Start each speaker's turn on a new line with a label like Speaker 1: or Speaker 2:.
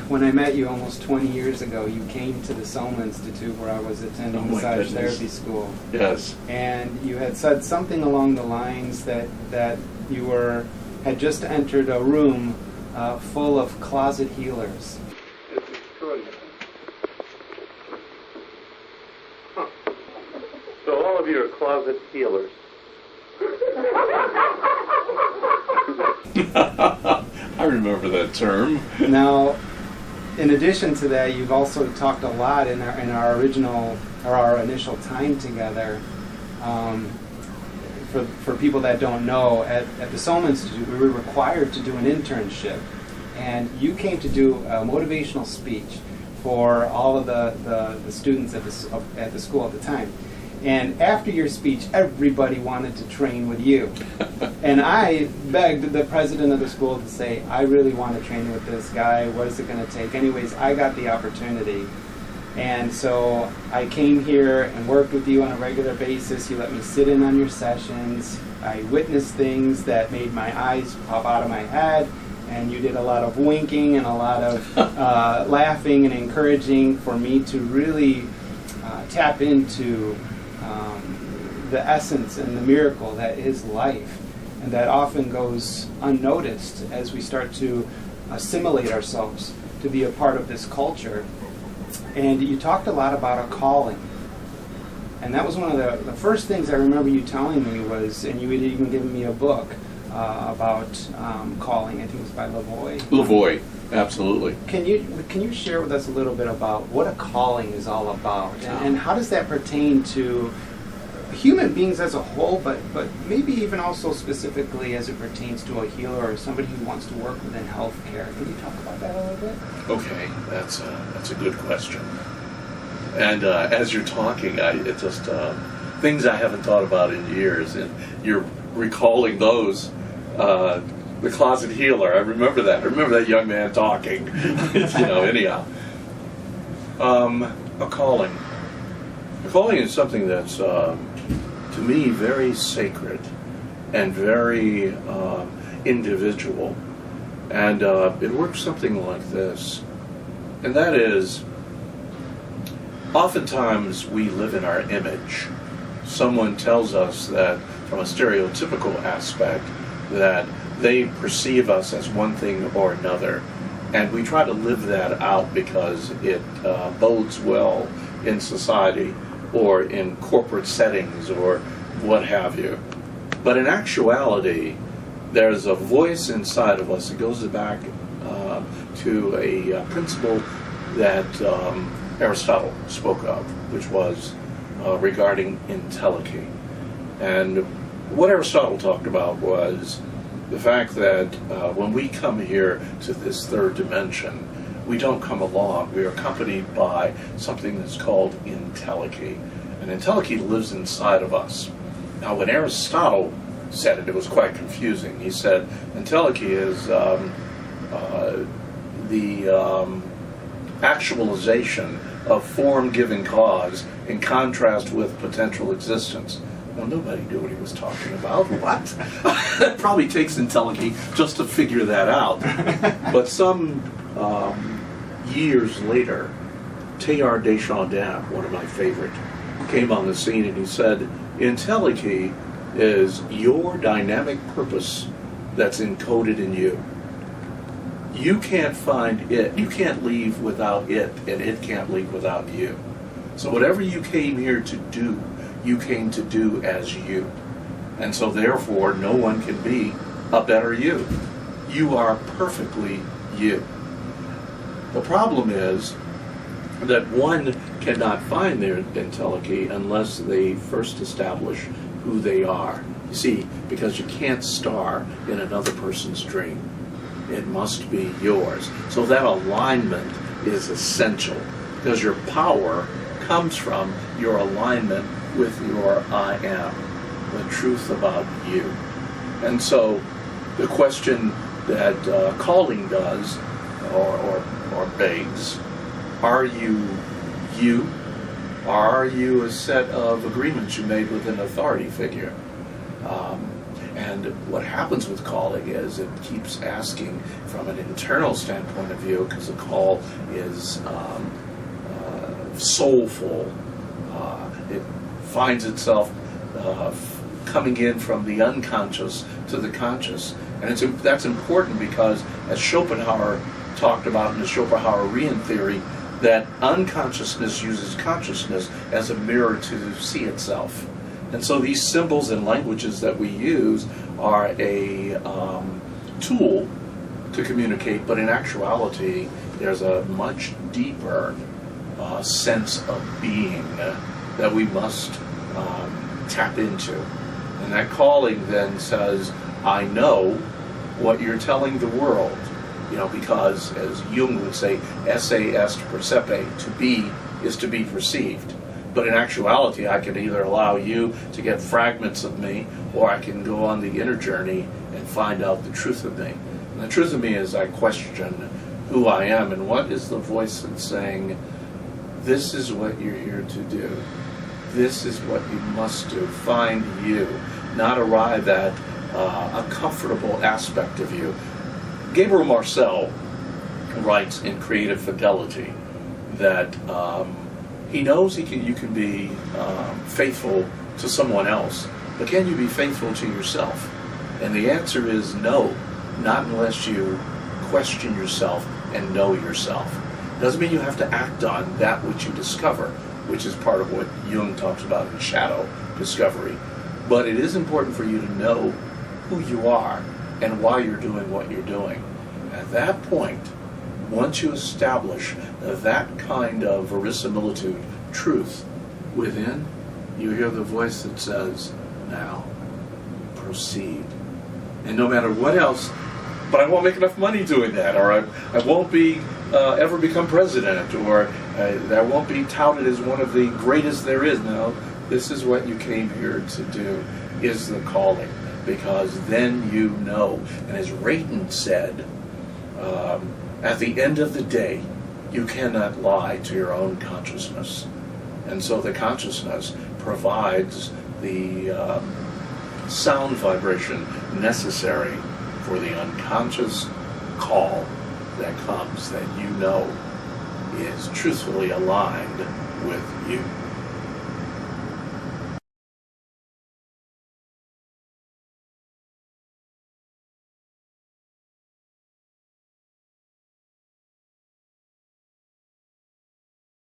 Speaker 1: when I met you almost 20 years ago, you came to the Soma Institute where I was attending massage therapy school.
Speaker 2: Yes.
Speaker 1: And you had said something along the lines that you had just entered a room full of closet healers.
Speaker 2: It's extraordinary. Huh. So all of you are closet healers. I remember that term.
Speaker 1: Now, in addition to that, you've also talked a lot in our initial time together. For people that don't know, at the Soma Institute, we were required to do an internship, and you came to do a motivational speech for all of the students at the school at the time. And after your speech, everybody wanted to train with you. And I begged the president of the school to say, I really want to train with this guy. What is it going to take? Anyways, I got the opportunity. And so I came here and worked with you on a regular basis. You let me sit in on your sessions. I witnessed things that made my eyes pop out of my head. And you did a lot of winking and a lot of laughing and encouraging for me to really tap into the essence and the miracle that is life, and that often goes unnoticed as we start to assimilate ourselves to be a part of this culture. And you talked a lot about a calling, and that was one of the first things I remember you telling me was, and you had even given me a book about calling. I think it was by Lavoie.
Speaker 2: Lavoie, absolutely.
Speaker 1: Can you share with us a little bit about what a calling is all about, and how does that pertain to human beings as a whole, but maybe even also specifically as it pertains to a healer or somebody who wants to work within healthcare? Can you talk about that a little bit?
Speaker 2: Okay, that's a good question. And as you're talking, it just things I haven't thought about in years, and you're recalling those. The closet healer, I remember that. I remember that young man talking. Anyhow. A calling. A calling is something that's, to me, very sacred and very individual. And it works something like this. And that is, oftentimes we live in our image. Someone tells us that, from a stereotypical aspect, that they perceive us as one thing or another, and we try to live that out because it bodes well in society or in corporate settings or what have you. But in actuality, there's a voice inside of us that goes back to a principle that Aristotle spoke of, which was regarding entelechy. And what Aristotle talked about was the fact that when we come here to this third dimension, we don't come along. We are accompanied by something that's called entelechy. And entelechy lives inside of us. Now, when Aristotle said it, it was quite confusing. He said entelechy is the actualization of form-giving cause in contrast with potential existence. Well, nobody knew what he was talking about. What? It probably takes entelechy just to figure that out. But some years later, Teilhard de Chardin, one of my favorite, came on the scene and he said, entelechy is your dynamic purpose that's encoded in you. You can't find it. You can't leave without it, and it can't leave without you. So whatever you came here to do, you came to do as you. And so therefore, no one can be a better you. You are perfectly you. The problem is that one cannot find their entelechy unless they first establish who they are. You see, because you can't star in another person's dream. It must be yours. So that alignment is essential, because your power comes from your alignment with your I am, the truth about you. And so the question that calling does, or begs, are you you? Or are you a set of agreements you made with an authority figure? And what happens with calling is it keeps asking from an internal standpoint of view, because the call is soulful. It finds itself coming in from the unconscious to the conscious. And that's important because, as Schopenhauer talked about in the Schopenhauerian theory, that unconsciousness uses consciousness as a mirror to see itself. And so these symbols and languages that we use are a tool to communicate, but in actuality, there's a much deeper sense of being that we must tap into. And that calling then says, I know what you're telling the world. Because, as Jung would say, esse est percepi, to be is to be perceived. But in actuality, I can either allow you to get fragments of me, or I can go on the inner journey and find out the truth of me. And the truth of me is I question who I am, and what is the voice that's saying, this is what you're here to do. This is what you must do. Find you, not arrive at a comfortable aspect of you. Gabriel Marcel writes in Creative Fidelity that he knows you can be faithful to someone else, but can you be faithful to yourself? And the answer is no, not unless you question yourself and know yourself. Doesn't mean you have to act on that which you discover, which is part of what Jung talks about in shadow discovery. But it is important for you to know who you are and why you're doing what you're doing. At that point, once you establish that kind of verisimilitude, truth within, you hear the voice that says, now, proceed. And no matter what else, but I won't make enough money doing that, or I won't be ever become president, or I won't be touted as one of the greatest there is. No, this is what you came here to do, is the calling. Because then you know. And as Rayton said, at the end of the day, you cannot lie to your own consciousness. And so the consciousness provides the sound vibration necessary for the unconscious call that comes, that you know is truthfully aligned with you.